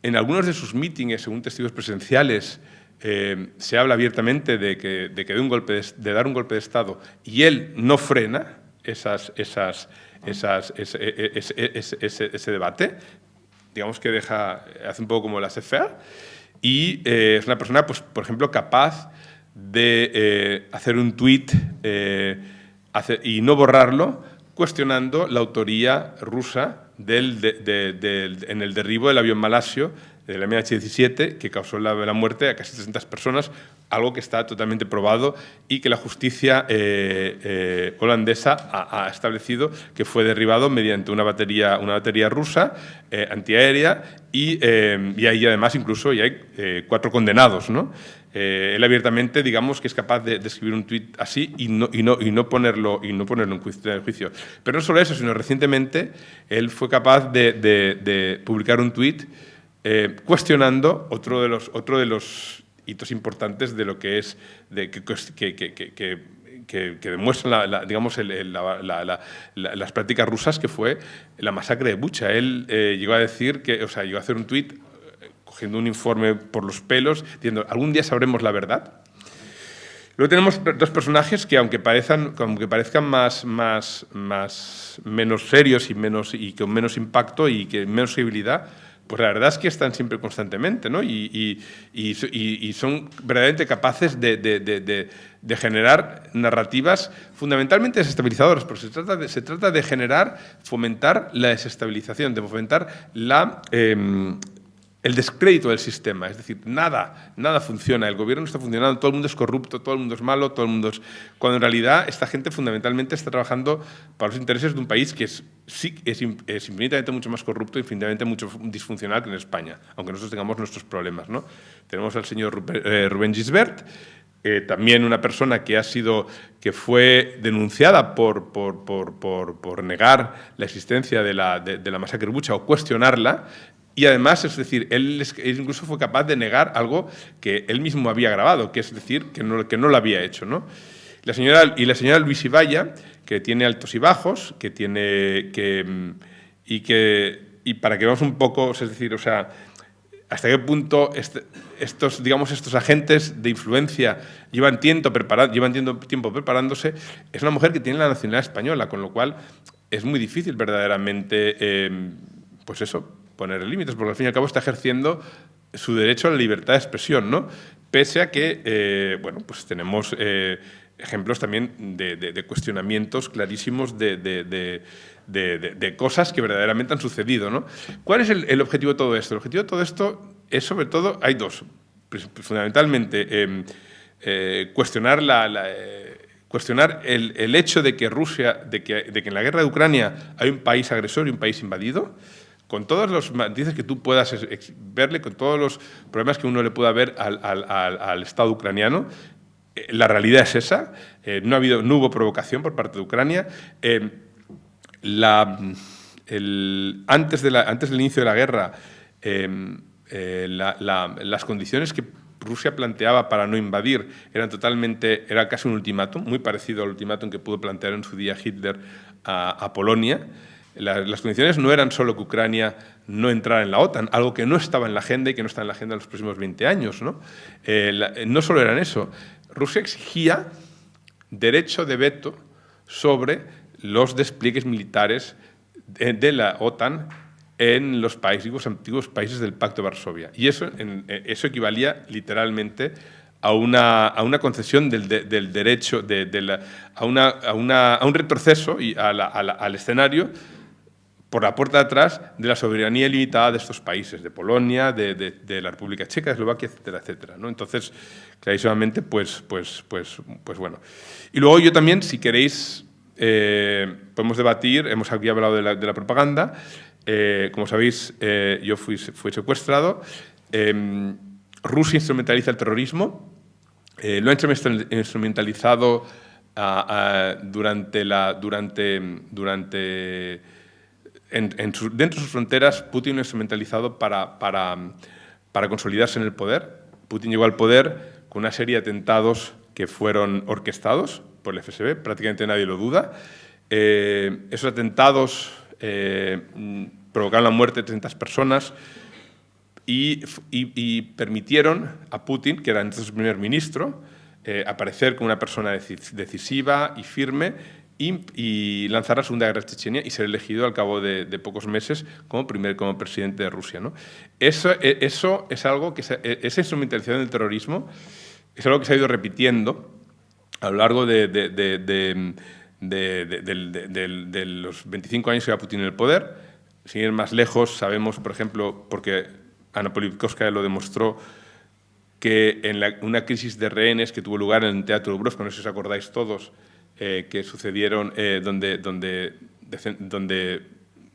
En algunos de sus mítines, según testigos presenciales, se habla abiertamente de dar un golpe de Estado, y él no frena ese debate. Digamos que hace un poco como la CFA, y es una persona, pues, por ejemplo, capaz de hacer un tuit y no borrarlo, cuestionando la autoría rusa en el derribo del avión malasio del MH17, que causó la muerte a casi 300 personas, algo que está totalmente probado y que la justicia holandesa ha establecido que fue derribado mediante una batería rusa antiaérea, y ahí además incluso ya hay 4 condenados, ¿no? Él abiertamente, digamos, que es capaz de escribir un tuit así y no ponerlo en juicio. Pero no solo eso, sino recientemente él fue capaz de publicar un tuit cuestionando otro de los hitos importantes de lo que es que demuestran digamos, las prácticas rusas, que fue la masacre de Bucha. Él llegó a decir llegó a hacer un tuit cogiendo un informe por los pelos, diciendo: algún día sabremos la verdad. Luego tenemos 2 personajes que, aunque parezcan menos serios y con menos impacto y que menos credibilidad, pues la verdad es que están siempre constantemente, ¿no? Y son verdaderamente capaces de generar narrativas fundamentalmente desestabilizadoras, porque se trata de fomentar la desestabilización, de fomentar el descrédito del sistema. Es decir, nada funciona, el gobierno no está funcionando, todo el mundo es corrupto, todo el mundo es malo, cuando en realidad esta gente fundamentalmente está trabajando para los intereses de un país que es infinitamente mucho más corrupto, infinitamente mucho disfuncional que en España, aunque nosotros tengamos nuestros problemas, ¿no? Tenemos al señor Rubén Gisbert, también una persona que fue denunciada por negar la existencia de la masacre de Bucha o cuestionarla. Y además, es decir, él incluso fue capaz de negar algo que él mismo había grabado, que es decir, que no lo había hecho, ¿no? La señora Luis Ibaya, que tiene altos y bajos, y para que veamos un poco, es decir, hasta qué punto estos agentes de influencia llevan tiempo preparándose, es una mujer que tiene la nacionalidad española, con lo cual es muy difícil verdaderamente, pues eso, poner límites, porque al fin y al cabo está ejerciendo su derecho a la libertad de expresión, ¿no? Pese a que, pues tenemos ejemplos también de cuestionamientos clarísimos de cosas que verdaderamente han sucedido, ¿no? ¿Cuál es el objetivo de todo esto? El objetivo de todo esto es, sobre todo, hay 2. Fundamentalmente, cuestionar el hecho de que Rusia, de que en la guerra de Ucrania hay un país agresor y un país invadido, con todos los matices que tú puedas verle, con todos los problemas que uno le pueda ver al Estado ucraniano. La realidad es esa. No hubo provocación por parte de Ucrania. Antes del inicio de la guerra, las condiciones que Rusia planteaba para no invadir era casi un ultimátum, muy parecido al ultimátum que pudo plantear en su día Hitler a Polonia. Las condiciones no eran solo que Ucrania no entrara en la OTAN, algo que no estaba en la agenda y que no está en la agenda en los próximos 20 años, ¿no? No solo eran eso. Rusia exigía derecho de veto sobre los despliegues militares de la OTAN en los antiguos países del Pacto de Varsovia. Y eso equivalía literalmente a una concesión del derecho, a un retroceso y al escenario por la puerta de atrás de la soberanía ilimitada de estos países, de Polonia, de la República Checa, de Eslovaquia, etcétera, etcétera, ¿no? Entonces, clarísimamente, pues bueno. Y luego yo también, si queréis, podemos debatir, hemos aquí hablado de la propaganda. Como sabéis, yo fui secuestrado. Rusia instrumentaliza el terrorismo. Lo ha instrumentalizado dentro de sus fronteras. Putin lo ha instrumentalizado para consolidarse en el poder. Putin llegó al poder con una serie de atentados que fueron orquestados por el FSB, prácticamente nadie lo duda. Esos atentados provocaron la muerte de 300 personas y permitieron a Putin, que era entonces primer ministro, aparecer como una persona decisiva y firme y lanzar la Segunda Guerra de Chechenia y ser elegido al cabo de pocos meses como presidente de Rusia, ¿no? Eso es algo que esa instrumentalización del terrorismo es algo que se ha ido repitiendo a lo largo de los 25 años que lleva Putin en el poder. Sin ir más lejos, sabemos, por ejemplo, porque Ana Politkovskaya lo demostró, que en una crisis de rehenes que tuvo lugar en el Teatro Dubrovka, no sé si os acordáis todos, que sucedieron, donde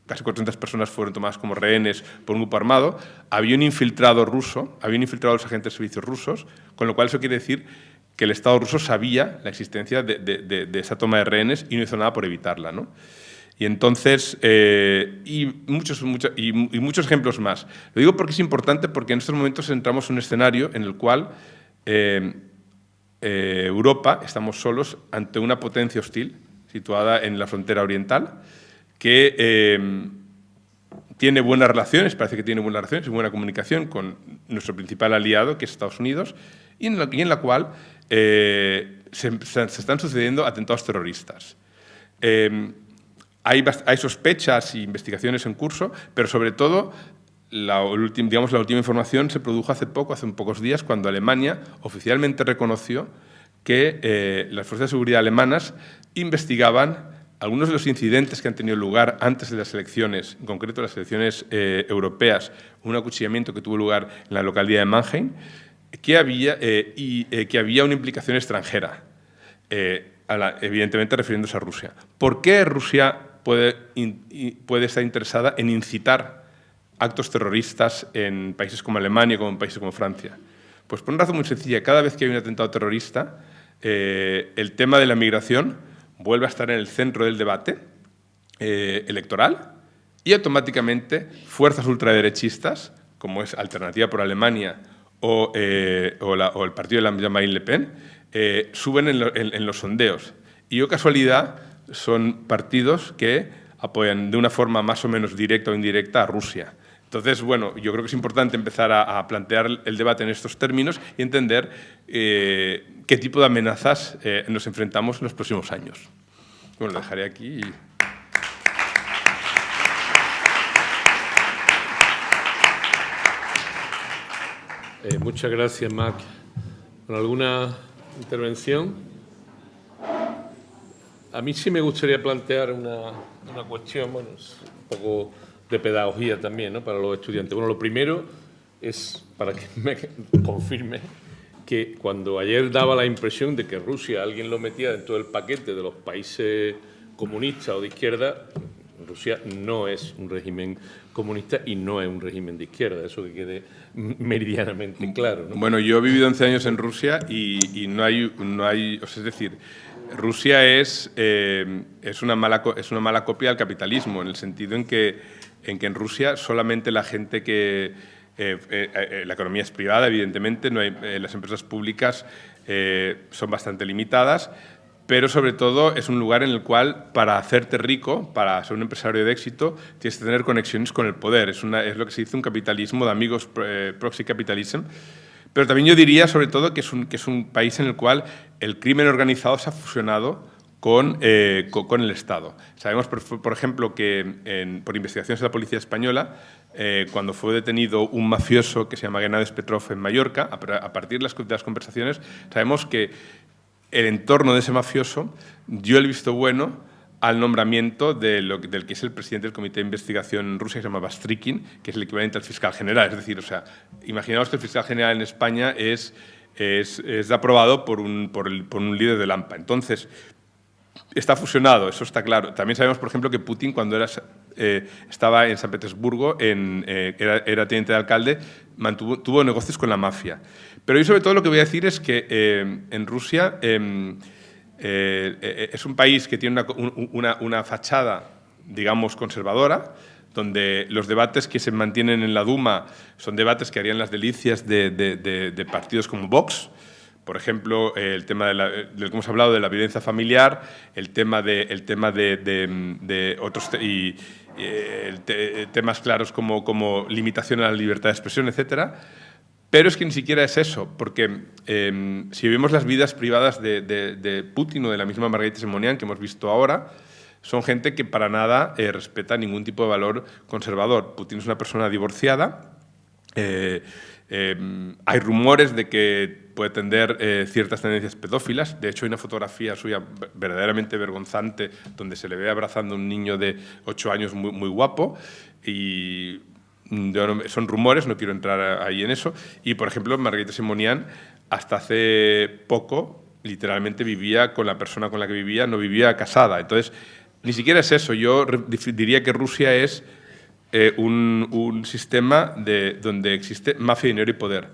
casi 400 personas fueron tomadas como rehenes por un grupo armado, había un infiltrado ruso, habían infiltrado a los agentes de servicios rusos, con lo cual eso quiere decir que el Estado ruso sabía la existencia de esa toma de rehenes y no hizo nada por evitarla, ¿no? Y entonces, y muchos ejemplos más. Lo digo porque es importante, porque en estos momentos entramos en un escenario en el cual Europa estamos solos ante una potencia hostil situada en la frontera oriental que tiene buenas relaciones, parece que tiene buenas relaciones y buena comunicación con nuestro principal aliado, que es Estados Unidos, y en la cual se están sucediendo atentados terroristas. Hay sospechas e investigaciones en curso, pero sobre todo la última información se produjo hace pocos días, cuando Alemania oficialmente reconoció que las fuerzas de seguridad alemanas investigaban algunos de los incidentes que han tenido lugar antes de las elecciones, en concreto las elecciones europeas, un acuchillamiento que tuvo lugar en la localidad de Mannheim, que había una implicación extranjera, evidentemente refiriéndose a Rusia. ¿Por qué Rusia puede estar interesada en incitar actos terroristas en países como Alemania, como en países como Francia? Pues por una razón muy sencilla. Cada vez que hay un atentado terrorista, el tema de la migración vuelve a estar en el centro del debate electoral y automáticamente fuerzas ultraderechistas, como es Alternativa por Alemania o el partido de Marine Le Pen, suben en los sondeos. Y, oh casualidad, son partidos que apoyan de una forma más o menos directa o indirecta a Rusia. Entonces, bueno, yo creo que es importante empezar a plantear el debate en estos términos y entender qué tipo de amenazas nos enfrentamos en los próximos años. Bueno, lo dejaré aquí. Muchas gracias, Marc. ¿Alguna intervención? A mí sí me gustaría plantear una cuestión, bueno, es un poco de pedagogía también, ¿no?, para los estudiantes. Bueno, lo primero es, para que me confirme, que cuando ayer daba la impresión de que Rusia, alguien lo metía dentro del paquete de los países comunistas o de izquierda, Rusia no es un régimen comunista y no es un régimen de izquierda, eso que quede meridianamente claro, ¿no? Bueno, yo he vivido 11 años en Rusia y no hay, es decir, Rusia es una mala copia del capitalismo, en el sentido en que en Rusia solamente la gente que la economía es privada, evidentemente, no hay, las empresas públicas son bastante limitadas, pero sobre todo es un lugar en el cual, para hacerte rico, para ser un empresario de éxito, tienes que tener conexiones con el poder. Es lo que se dice un capitalismo de amigos, proxy capitalism. Pero también yo diría, sobre todo, que es un país en el cual el crimen organizado se ha fusionado con el Estado. Sabemos, por ejemplo, que por investigaciones de la Policía Española, cuando fue detenido un mafioso que se llama Gennady Petrov en Mallorca, a partir de las conversaciones, sabemos que el entorno de ese mafioso dio el visto bueno al nombramiento del que es el presidente del Comité de Investigación en Rusia, que se llama Bastrikin, que es el equivalente al fiscal general. Es decir, o sea, imaginaos que el fiscal general en España es aprobado por un líder del AMPA. Entonces, está fusionado, eso está claro. También sabemos, por ejemplo, que Putin, cuando estaba en San Petersburgo, era teniente de alcalde, tuvo negocios con la mafia. Pero yo, sobre todo, lo que voy a decir es que en Rusia es un país que tiene una fachada, digamos, conservadora, donde los debates que se mantienen en la Duma son debates que harían las delicias de partidos como Vox. Por ejemplo, el tema del que hemos hablado de la violencia familiar, el tema de otros temas claros como limitación a la libertad de expresión, etcétera. Pero es que ni siquiera es eso, porque si vemos las vidas privadas de Putin o de la misma Margarita Simonian que hemos visto ahora, son gente que para nada respeta ningún tipo de valor conservador. Putin es una persona divorciada. Hay rumores de que puede tener ciertas tendencias pedófilas. De hecho, hay una fotografía suya verdaderamente vergonzante donde se le ve abrazando a un niño de 8 años muy, muy guapo. Y son rumores, no quiero entrar ahí en eso. Y, por ejemplo, Margarita Simonian, hasta hace poco, literalmente vivía con la persona con la que vivía, no vivía casada. Entonces, ni siquiera es eso. Yo diría que Rusia es un sistema donde existe mafia, dinero y poder.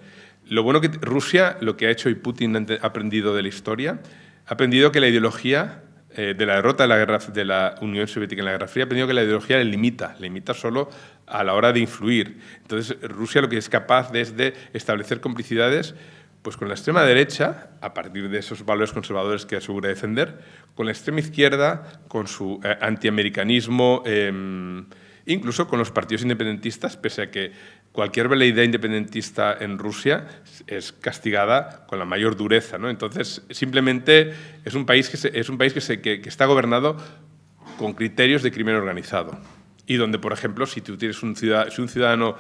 Lo bueno que Rusia, lo que ha hecho y Putin ha aprendido de la historia, ha aprendido que la ideología de la derrota de la Unión Soviética en la Guerra Fría, ha aprendido que la ideología le limita solo a la hora de influir. Entonces, Rusia lo que es capaz es de establecer complicidades pues con la extrema derecha, a partir de esos valores conservadores que asegura defender, con la extrema izquierda, con su antiamericanismo, incluso con los partidos independentistas, pese a que cualquier veleidad independentista en Rusia es castigada con la mayor dureza, ¿no? Entonces, simplemente es un país que está gobernado con criterios de crimen organizado y donde, por ejemplo, si tú tienes un ciudadano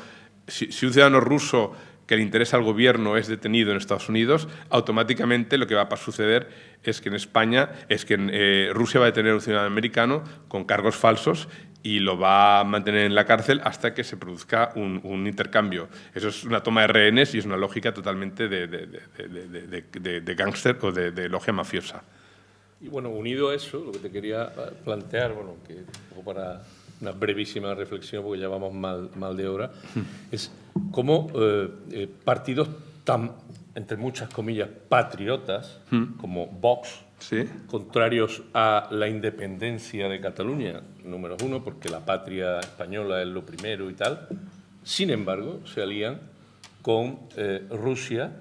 ruso que le interesa al gobierno es detenido en Estados Unidos, automáticamente lo que va a suceder es que en Rusia va a detener a un ciudadano americano con cargos falsos y lo va a mantener en la cárcel hasta que se produzca un intercambio. Eso es una toma de rehenes y es una lógica totalmente de gángster o de logia mafiosa. Y bueno, unido a eso, lo que te quería plantear, bueno, que un poco para una brevísima reflexión, porque ya vamos mal de hora, es cómo partidos tan, entre muchas comillas, patriotas, como Vox, ¿sí?, contrarios a la independencia de Cataluña, número uno, porque la patria española es lo primero y tal, sin embargo, se alían con Rusia,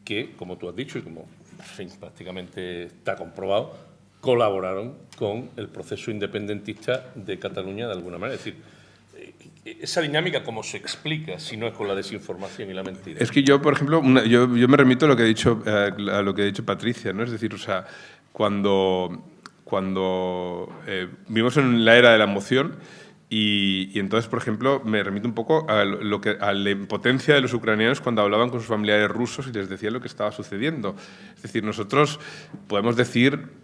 que, como tú has dicho y como en fin, prácticamente está comprobado, colaboraron con el proceso independentista de Cataluña de alguna manera. Es decir, esa dinámica, ¿cómo se explica si no es con la desinformación y la mentira? Es que yo, por ejemplo, yo me remito a lo que ha dicho Patricia, ¿no? Es decir, o sea, cuando vivimos en la era de la emoción y entonces, por ejemplo, me remito un poco a la impotencia de los ucranianos cuando hablaban con sus familiares rusos y les decían lo que estaba sucediendo. Es decir, nosotros podemos decir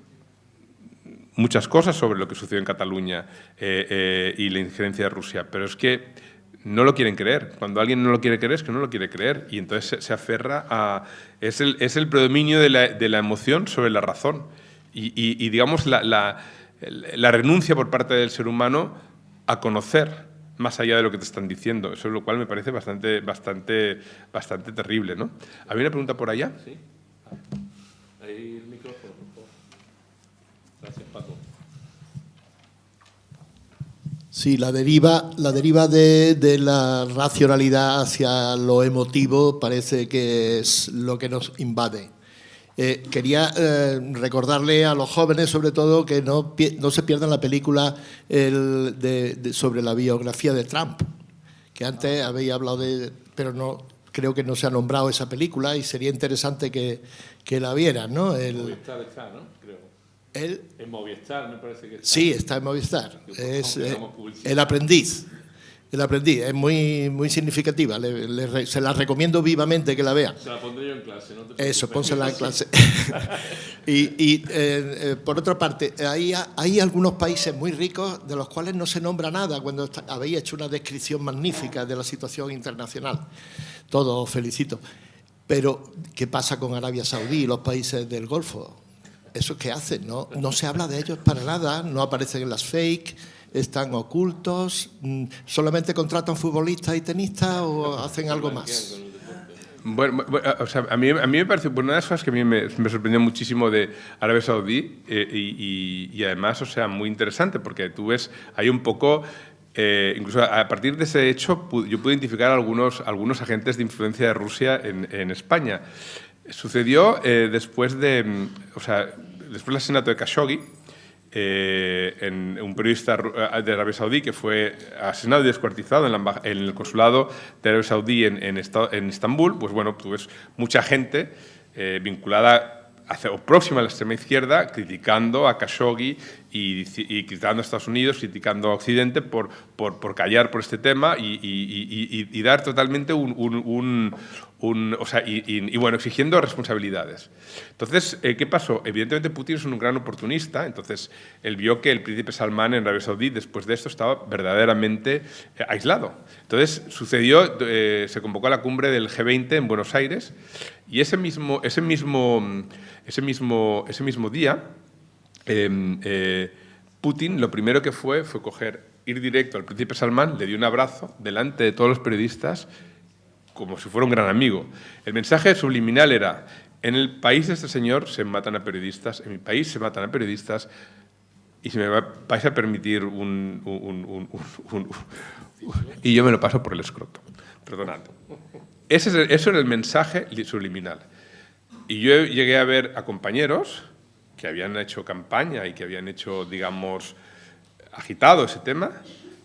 muchas cosas sobre lo que sucedió en Cataluña y la injerencia de Rusia, pero es que no lo quieren creer. Cuando alguien no lo quiere creer, es que no lo quiere creer. Y entonces se aferra a... Es el predominio de la emoción sobre la razón. Y digamos, la renuncia por parte del ser humano a conocer más allá de lo que te están diciendo. Eso es lo cual me parece bastante terrible, ¿no? ¿Había una pregunta por allá? Sí. Ahí el micrófono, por favor. Gracias, Paco. Sí, la deriva de la racionalidad hacia lo emotivo parece que es lo que nos invade. Quería recordarle a los jóvenes, sobre todo, que no se pierdan la película sobre la biografía de Trump, que antes habéis hablado pero no creo que no se ha nombrado esa película y sería interesante que la vieran, ¿no? Está, ¿no? Creo. Él, En Movistar, me parece que está. sí, está en Movistar. Es hagamos publicidad. El aprendiz. El aprendiz. Es muy, muy significativa. Se la recomiendo vivamente que la vean. Se la pondré yo en clase, ¿no? Te Eso, preocupes. pónsela en clase. Por otra parte, hay algunos países muy ricos de los cuales no se nombra nada cuando habéis hecho una descripción magnífica de la situación internacional. Todos os felicito. Pero, ¿qué pasa con Arabia Saudí y los países del Golfo? ¿Eso qué hacen? No se habla de ellos para nada, no aparecen en las fake, están ocultos, solamente contratan futbolistas y tenistas o hacen algo más. Bueno, o sea, a mí me parece, una de las cosas que a mí me sorprendió muchísimo de Arabia Saudí y además, o sea, muy interesante, porque tú ves, hay un poco, incluso a partir de ese hecho, yo pude identificar algunos agentes de influencia de Rusia en España. Sucedió después del asesinato de Khashoggi, un periodista de Arabia Saudí que fue asesinado y descuartizado en el consulado de Arabia Saudí en Estambul. Pues bueno, tú ves mucha gente vinculada o próxima a la extrema izquierda criticando a Khashoggi y criticando a Estados Unidos, criticando a Occidente por callar por este tema y dar totalmente bueno, exigiendo responsabilidades. Entonces, ¿qué pasó? Evidentemente Putin es un gran oportunista, entonces él vio que el príncipe Salmán en Arabia Saudí después de esto estaba verdaderamente aislado. Entonces sucedió, se convocó a la cumbre del G20 en Buenos Aires y ese mismo día Putin lo primero que fue ir directo al príncipe Salmán, le dio un abrazo delante de todos los periodistas como si fuera un gran amigo. El mensaje subliminal era: en el país de este señor se matan a periodistas, en mi país se matan a periodistas, y si me vais a permitir y yo me lo paso por el escroto. Perdonad. Eso era el mensaje subliminal. Y yo llegué a ver a compañeros que habían hecho campaña y que habían hecho, digamos, agitado ese tema,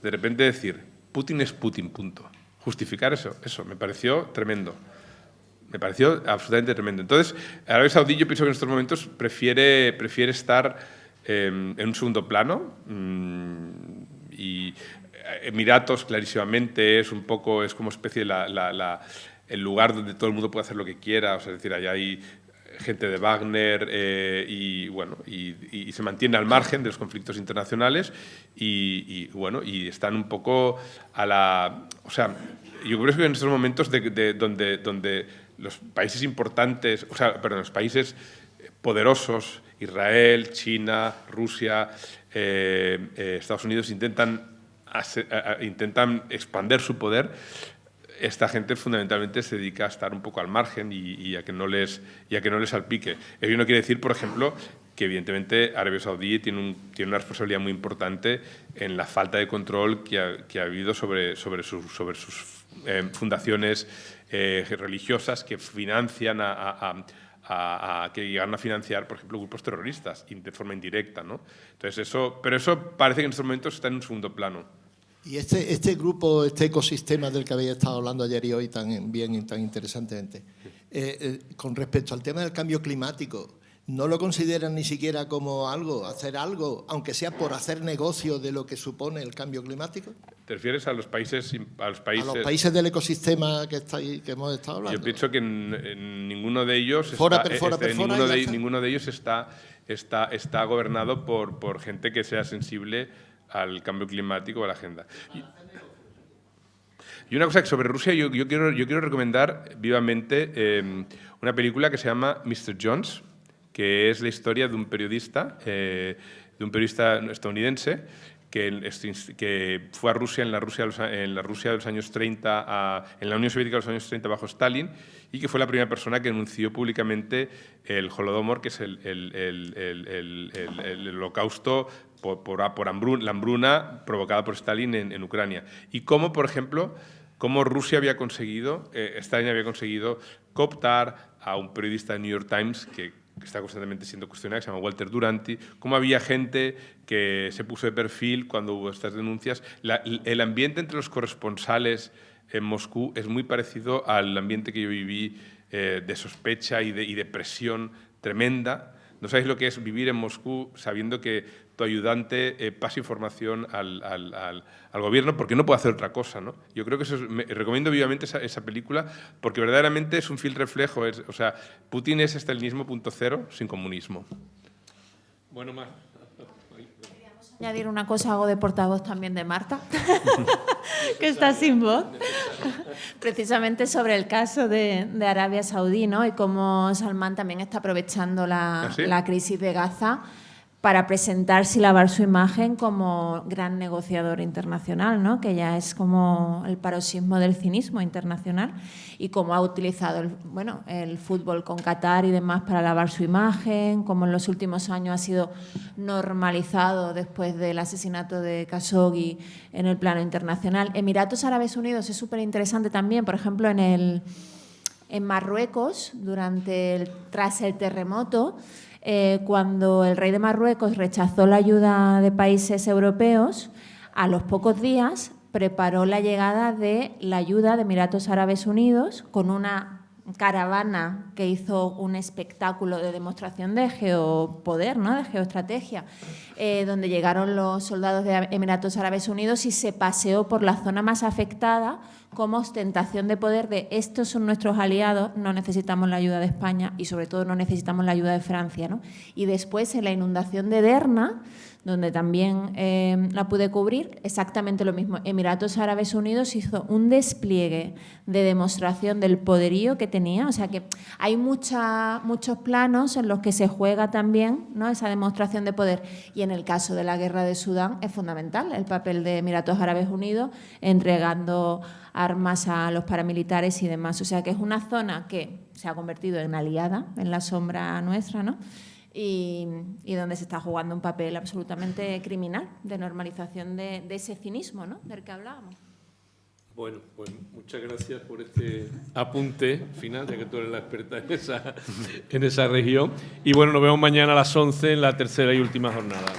de repente decir, Putin es Putin, punto. Justificar eso me pareció tremendo. Me pareció absolutamente tremendo. Entonces, Arabia Saudí, yo pienso que en estos momentos prefiere estar en un segundo plano y Emiratos, clarísimamente, es como especie de el lugar donde todo el mundo puede hacer lo que quiera. O sea, es decir, allá hay gente de Wagner y se mantiene al margen de los conflictos internacionales y están un poco a la... O sea, yo creo que en estos momentos donde los países importantes, los países poderosos, Israel, China, Rusia, Estados Unidos, intentan expandir su poder, esta gente fundamentalmente se dedica a estar un poco al margen y a que no les salpique. Ello no quiere decir, por ejemplo, que evidentemente Arabia Saudí tiene una responsabilidad muy importante en la falta de control que ha habido sobre sus fundaciones religiosas que financian que llegan a financiar, por ejemplo, grupos terroristas de forma indirecta, ¿no? Entonces pero eso parece que en estos momentos está en un segundo plano. Y este grupo, este ecosistema del que habéis estado hablando ayer y hoy tan bien y tan interesantemente, con respecto al tema del cambio climático, ¿no lo consideran ni siquiera como hacer algo, aunque sea por hacer negocio de lo que supone el cambio climático? ¿Te refieres a los países? A los países del ecosistema que hemos estado hablando. Yo pienso que en ninguno de ellos ninguno de ellos está gobernado por gente que sea sensible al cambio climático o a la agenda. Y una cosa que sobre Rusia, yo quiero recomendar vivamente una película que se llama Mr. Jones, que es la historia de un periodista estadounidense que fue a Rusia en la Rusia de los años 30, en la Unión Soviética de los años 30 bajo Stalin, y que fue la primera persona que denunció públicamente el Holodomor, que es el holocausto por la hambruna provocada por Stalin en Ucrania. Y cómo, por ejemplo, Rusia había conseguido, Stalin había conseguido cooptar a un periodista de New York Times que está constantemente siendo cuestionado, que se llama Walter Duranty, cómo había gente que se puso de perfil cuando hubo estas denuncias. El ambiente entre los corresponsales en Moscú es muy parecido al ambiente que yo viví de sospecha y de presión tremenda No sabéis lo que es vivir en Moscú sabiendo que tu ayudante pasa información al gobierno porque no puede hacer otra cosa, ¿no? Yo creo que recomiendo vivamente esa película porque verdaderamente es un fiel reflejo. O sea, Putin es estalinismo .0 sin comunismo. Bueno, Mar. Añadir una cosa, hago de portavoz también de Marta, que está sin voz, precisamente sobre el caso de Arabia Saudí, ¿no? Y cómo Salman también está aprovechando la crisis de Gaza para presentarse y lavar su imagen como gran negociador internacional, ¿no? Que ya es como el paroxismo del cinismo internacional, y cómo ha utilizado el fútbol con Qatar y demás para lavar su imagen, cómo en los últimos años ha sido normalizado después del asesinato de Khashoggi en el plano internacional. Emiratos Árabes Unidos es súper interesante también, por ejemplo, en Marruecos, tras el terremoto, cuando el rey de Marruecos rechazó la ayuda de países europeos, a los pocos días preparó la llegada de la ayuda de Emiratos Árabes Unidos con una caravana que hizo un espectáculo de demostración de geopoder, ¿no? De geoestrategia, donde llegaron los soldados de Emiratos Árabes Unidos y se paseó por la zona más afectada como ostentación de poder de estos son nuestros aliados, no necesitamos la ayuda de España y sobre todo no necesitamos la ayuda de Francia, ¿no? Y después en la inundación de Derna, donde también la pude cubrir, exactamente lo mismo. Emiratos Árabes Unidos hizo un despliegue de demostración del poderío que tenía, o sea que hay muchos planos en los que se juega también, ¿no? Esa demostración de poder. Y en el caso de la guerra de Sudán es fundamental el papel de Emiratos Árabes Unidos entregando armas a los paramilitares y demás. O sea que es una zona que se ha convertido en aliada en la sombra nuestra, ¿no? Y donde se está jugando un papel absolutamente criminal de normalización de ese cinismo, ¿no? Del que hablábamos. Bueno, pues muchas gracias por este apunte final, ya que tú eres la experta en esa región. Y bueno, nos vemos mañana a las 11 en la tercera y última jornada.